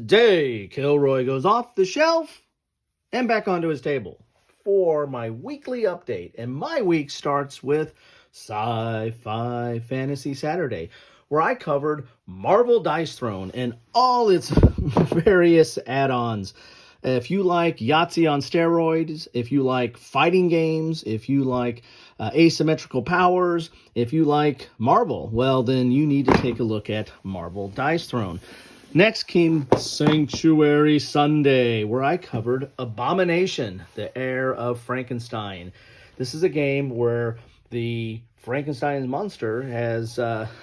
Today, Kilroy goes off the shelf and back onto his table for my weekly update. And my week starts with Sci-Fi Fantasy Saturday, where I covered Marvel Dice Throne and all its various add-ons. If you like Yahtzee on steroids, if you like fighting games, if you like asymmetrical powers, if you like Marvel, well, then you need to take a look at Marvel Dice Throne. Next came Sanctuary Sunday, where I covered Abomination, the Heir of Frankenstein. This is a game where the Frankenstein's monster has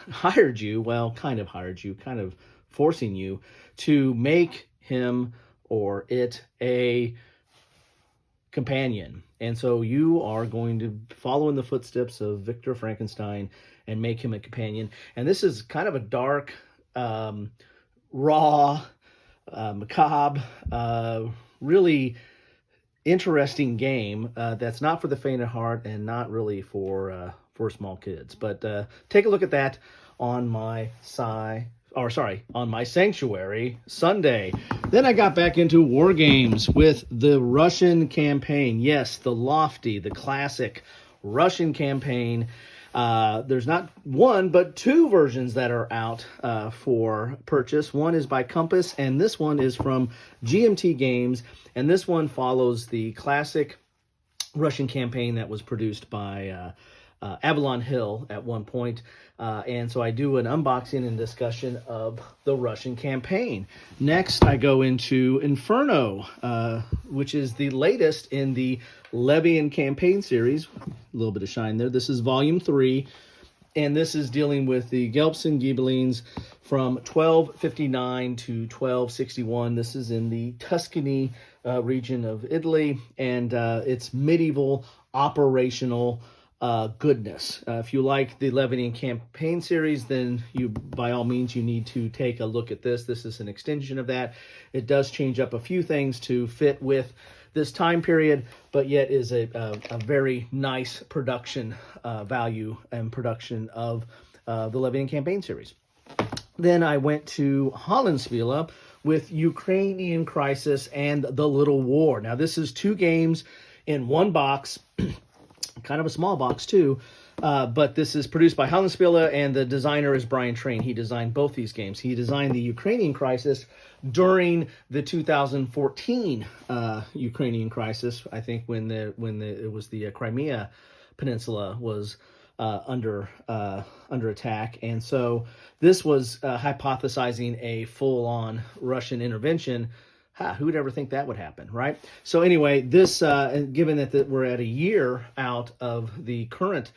hired you, well, kind of hired you, kind of forcing you to make him or it a companion. And so you are going to follow in the footsteps of Victor Frankenstein and make him a companion. And this is kind of a dark, raw, macabre, really interesting game that's not for the faint of heart and not really for small kids. But take a look at that on my on my Sanctuary Sunday. Then I got back into war games with the Russian campaign. Yes, the lofty, the classic Russian campaign. There's not one, but two versions that are out for purchase. One is by Compass, and this one is from GMT Games. And this one follows the classic Russian campaign that was produced by Avalon Hill at one point. And so I do an unboxing and discussion of the Russian campaign. Next, I go into Inferno, which is the latest in the Levian campaign series. A little bit of shine there. This is volume 3, and this is dealing with the Gelbs and Ghibellines from 1259 to 1261. This is in the Tuscany region of Italy, and it's medieval operational goodness. If you like the Levian campaign series, then by all means, you need to take a look at this. This is an extension of that. It does change up a few things to fit with this time period, but yet is a very nice production value and production of the Levian campaign series. Then I went to Hollandspiele with Ukrainian Crisis and The Little War. Now, this is 2 games in one box, kind of a small box too, but this is produced by Hollandspiele, and the designer is Brian Train. He designed both these games. He designed the Ukrainian Crisis during the 2014 Ukrainian Crisis, I think, when it was the Crimea Peninsula was under attack, and so this was hypothesizing a full-on Russian intervention. Who would ever think that would happen, right? So anyway, this, given that we're at a year out of the current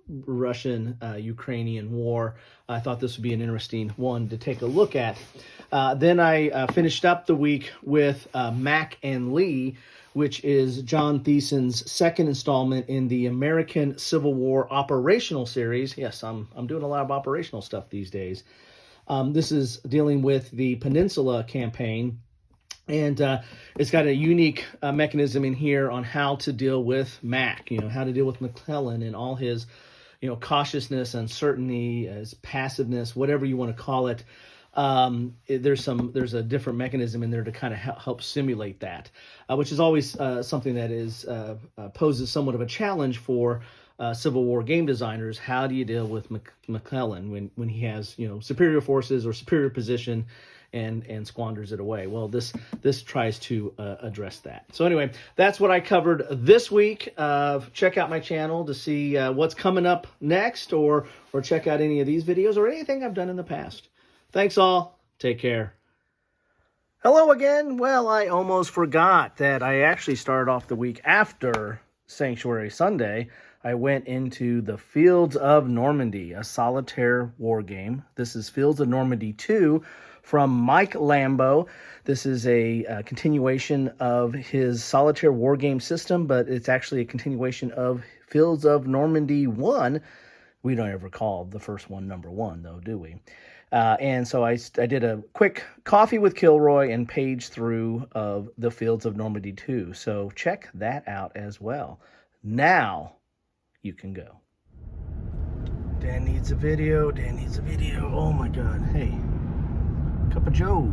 Russian-Ukrainian war, I thought this would be an interesting one to take a look at. Then I finished up the week with Mac and Lee, which is John Thiessen's second installment in the American Civil War operational series. Yes, I'm doing a lot of operational stuff these days. This is dealing with the Peninsula campaign. And it's got a unique mechanism in here on how to deal with Mac, how to deal with McClellan and all his, cautiousness, uncertainty, his passiveness, whatever you want to call it. There's a different mechanism in there to kind of help simulate that, which is always something that is poses somewhat of a challenge for Civil War game designers. How do you deal with McClellan when he has superior forces or superior position and squanders it away? Well, this tries to address that. So anyway, that's what I covered this week. Check out my channel to see what's coming up next, or check out any of these videos or anything I've done in the past. Thanks all. Take care. Hello again. Well, I almost forgot that I actually started off the week after Sanctuary Sunday. I went into the Fields of Normandy, a solitaire war game. This is Fields of Normandy 2 from Mike Lambo. This is a continuation of his solitaire war game system, but it's actually a continuation of Fields of Normandy 1. We don't ever call the first one number 1, though, do we? And so I did a quick coffee with Kilroy and page through of the Fields of Normandy 2. So check that out as well. Now you can go. Dan needs a video. Dan needs a video. Oh my God. Hey, Cup of Joe.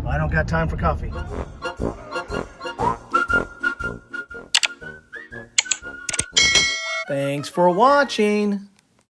I don't got time for coffee. Thanks for watching.